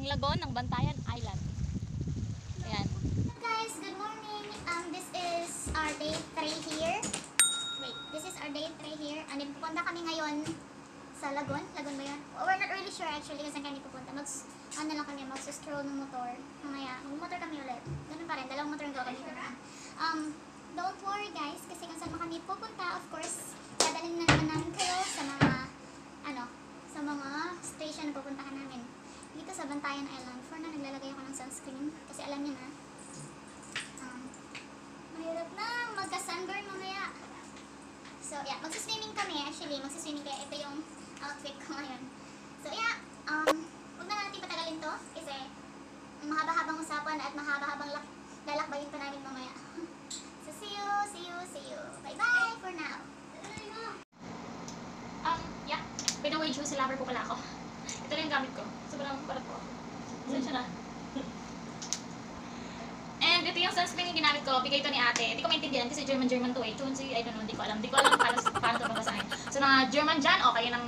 lagon ng Bantayan Island. Ayan. Guys, good morning. This is our day 3 here. Wait, this is our day 3 here. And then pupunta kami ngayon sa lagon. Lagon ba yan? We're not really sure actually kung saan kami pupunta. Ano lang kami, mag-stroll ng motor. Mamaya, mag-motor kami ulit. Ganun pa rin, dalawang motor yung gagamitin na. Don't worry guys, kasi kung saan kami pupunta, of course, dadalhin na naman namin kayo sa mga, sa mga station na pupuntahan namin. Dito sa Bantayan Island. For na, naglalagay ako ng sunscreen. Kasi alam niyo na, mahirap na magka-sunburn mamaya. So, yeah, magsiswimming kami. Actually, magsiswimming kaya ito yung outfit ko ngayon. So, yeah, huwag na natin patagalin to. Kasi, mahaba-habang usapan at mahaba-habang lalakbayin pa namin mamaya. So, see you. Bye-bye for now. Yeah. By the way, juicy lover po pala ako. Ito na yung gamit ko. Sobrang barat po. Sensya na. And ito yung sunscreen yung ginamit ko. Bigay ito ni ate. Hindi ko maintindihan kasi German to eh. Chunsi, I don't know. Hindi ko alam paano ito mabasahin. So mga German dyan, o kayo ng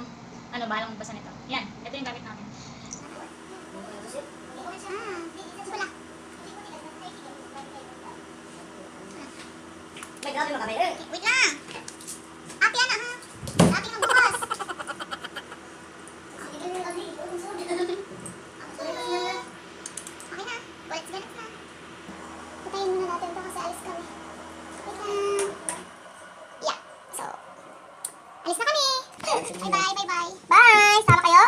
balang magbasa nito. Yan. Ito yung gamit namin. May grabe mo kami. Wait lang! Ate, ha? Ate ng bukas! Okay na. Let's get it na. Patayin muna natin ito kasi alis kami. Wait lang. Yeah. So, alis na kami! Bye! Bye! Sama kayo?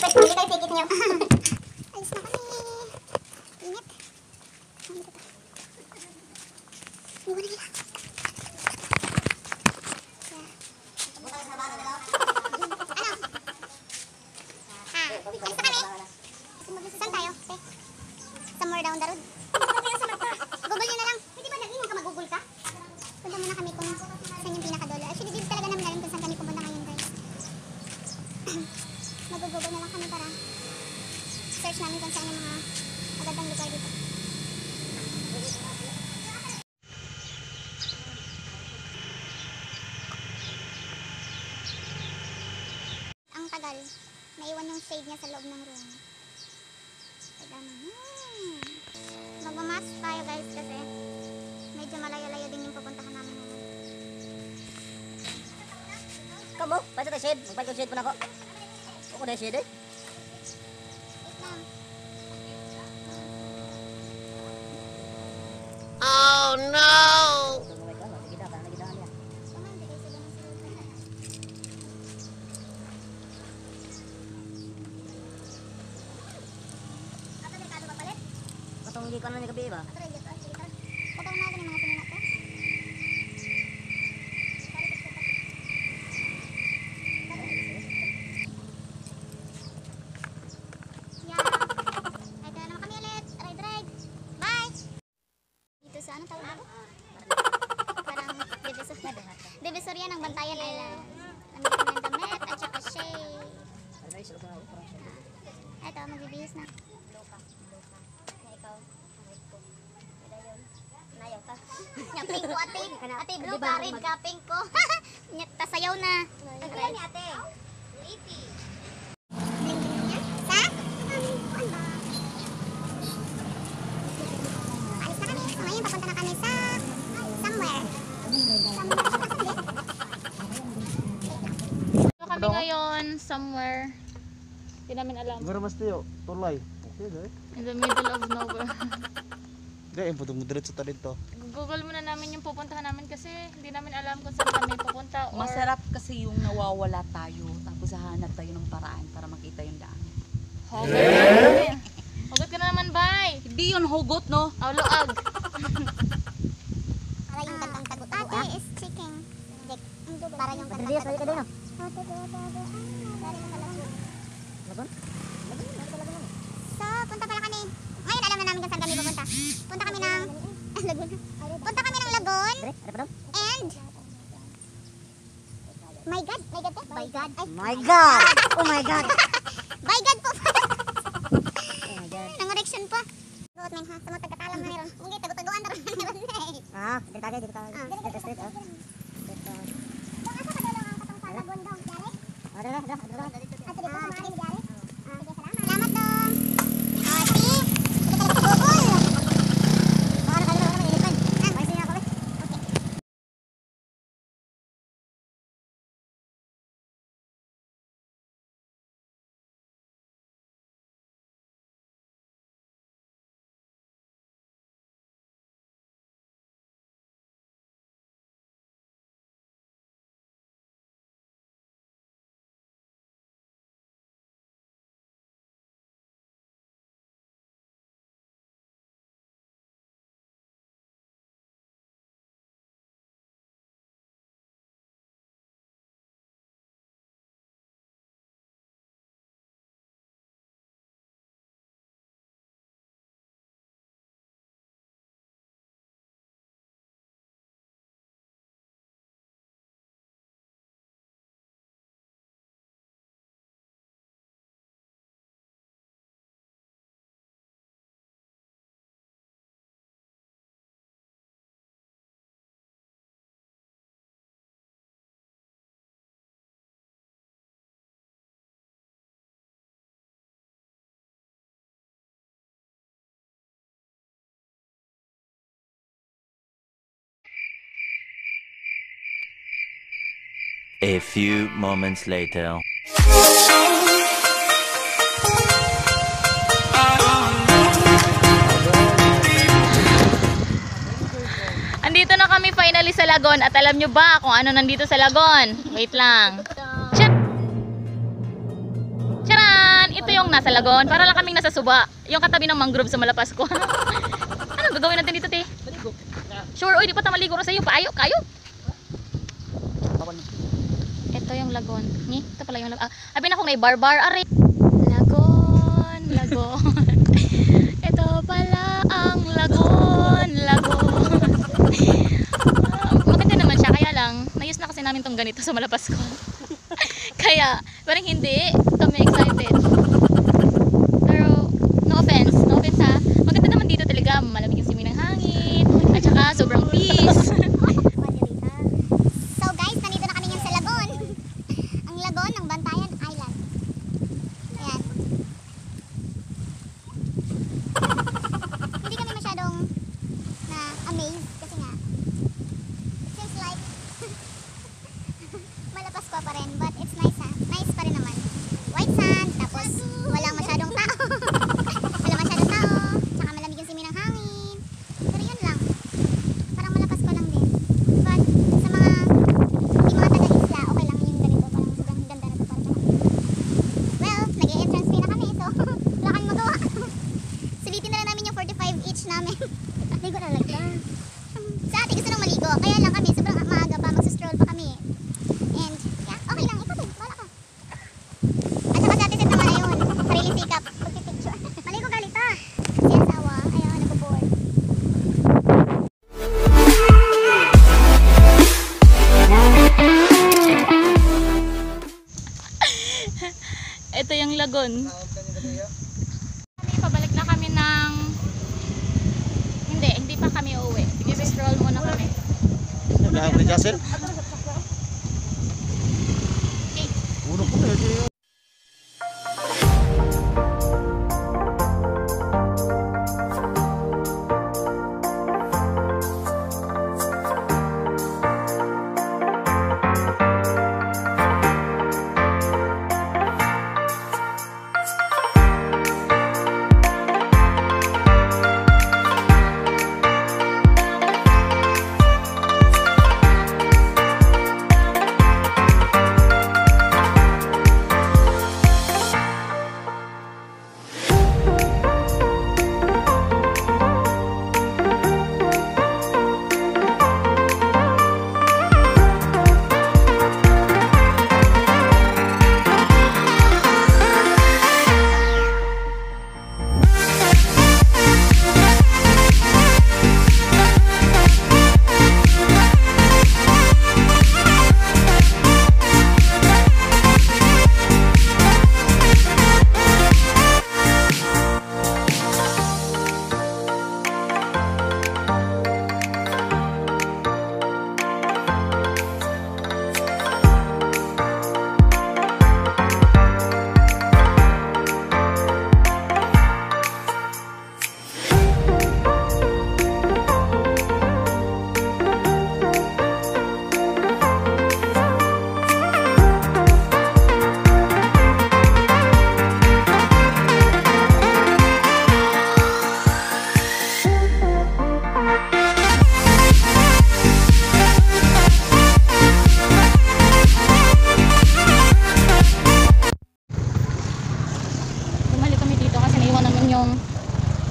Pwede hindi tayo ticket nyo. Alis na kami. Ingat. Dito to. Iwan na nila. Saan tayo? Somewhere down the road. Google nyo na lang. Hindi ba nag-iwan ka mag-google ka? Punta muna kami kung saan yung pinakadulo. Actually, dito talaga namin alam kung saan kami pupunta ngayon guys. Mag-google na lang kami para search namin kung saan yung mga magandang lugar dito. Ang tagal. Naiwan yung shade niya sa loob ng room. Magmamask tayo guys kasi medyo malayo-layo din yung pupuntahan namin ngayon. Kamu, pwede tayo shade. Magpalit ko shade po na ako. Ako na shade eh. Wait lang. Oh no! Katong hindi ko na niya gabi ba? Patong natin yung mga sinulat ko. Yeah. Ito na naman kami ulit. Ride. Bye! Dito sa ano tawag dito? Parang Divisoria ng Bantayan Island. Nandito kami ng damit at saka shade. Ito, magbibihis na. Nya pink ko ate. Ate blue ka, red ka, pink ko. Nya tasayaw na. Ayan ni ate. Lipi. Sa? Alis na kami. So ngayon papunta na kami sa somewhere. Kami ngayon somewhere. Hindi namin alam. Siguro mas tayo, tulay. Okay, dahil. In the middle of nowhere. Gaya, yung putong diretso ta dito. Google muna namin yung pupuntahan namin kasi hindi namin alam kung saan kami pupunta or... Masarap kasi yung nawawala tayo, tapos hahanap tayo ng paraan para makita yung daan. Hugot. Hugot ka na naman, bay. Hindi yun hugot, no? Oh, luag. Para yung kantang tagot. Ate is chicken. Para yung kantang Madriya, tagot. sa'yo ka din, no? Lagon? So, punta pala kami. Ngayon alam na namin kung saan kami pupunta. Punta kami ng Lagon. Punta kami ng Lagon. And My God. My God po? By God. Ay. My God! Oh my God! By God po. Oh my God. Nangoreksyon po. Suot men ha. Sa mga tagkatalang na meron. Hindi, tago-taguan na rin meron. Ah, dito tayo, dito tayo. Dito straight, oh. Dito. Doon asa pa daw ang katong sa Lagon daw. Yari? Ah, dito. At dito, maaari yari? Sige, salamat. Salamat dong. A few moments later. Andito na kami finally sa Lagon at alam nyo ba kung ano nandito sa Lagon? Wait lang. Charan! Ito yung nasa Lagon. Para lang kaming nasa Suba. Yung katabi ng mangrove sa Malapascua. Anong gagawin natin dito, te? Sure, oy, di pa tayo maligo rin sa iyo. Paayo, kayo. Ito yung Lagon. Ito pala yung Lagon. Abi na kung nai-barbar. Are. Lagon, Lagon. Ito pala ang Lagon, Lagon. Maganda naman siya, kaya lang na-use na kasi namin tong ganito sa Malapascua. Kaya parang hindi kami excited, pero no offense ha, maganda naman dito talaga, malamig yung simoy ng hangin at saka sobrang peace. So guys, nandito na kami ngayon sa Lagon. Ang Lagon ng Bantayan Island. Ayan. Hindi kami masyadong na-amaze kasi nga it seems like Malapascua pa rin, but it's nice ha. Nice pa rin naman. White sand, tapos walang masyadong tao. Wala masyadong tao, tsaka malamig yung simoy ng hangin. Pero yun lang. Parang Malapascua lang din. But sa mga hindi mga taga-isla, okay lang yung ganito. Parang sobrang ganda na ito para sa kanila. Well, nag-e-entrance fee na kami, so wala kami magawa. Sulitin na lang namin yung 45 each namin. Ligo na lang lang. Sa ate gusto nang maligo, kaya lang kami sobrang maaga pa, magsustroll pa kami. And yeah, okay lang, ikaw din, wala ka. At saka sa ate set naman ayun, sariling sikap, pagpipicture. Maligo galit ha. Si asawa, ayun, nag-board. Ito yung Lagon. Pabalik na kami ng hindi pa kami uuwi. Sige, stroll muna kami. Naglahan ni Jasil. Okay. Uno ko na yun.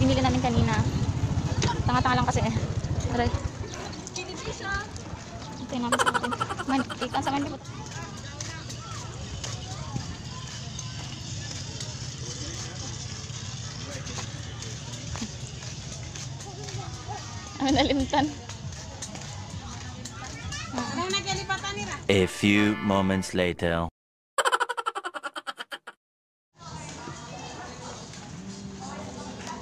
binili namin kanina. Tanga-tanga lang kasi. Aray. Ito yung namin sa atin. Man, ikan sa manibot. Ang nalimtan. A few moments later.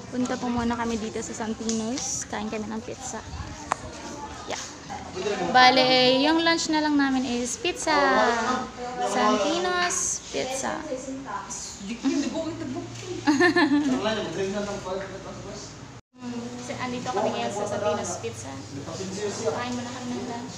Punta po muna kami dito sa Santino's. Kain kami ng pizza. Yeah. Bale, yung lunch na lang namin is pizza. Santino's pizza. Kasi andito kami ngayon sa Santino's pizza. Kain muna kami ng lunch.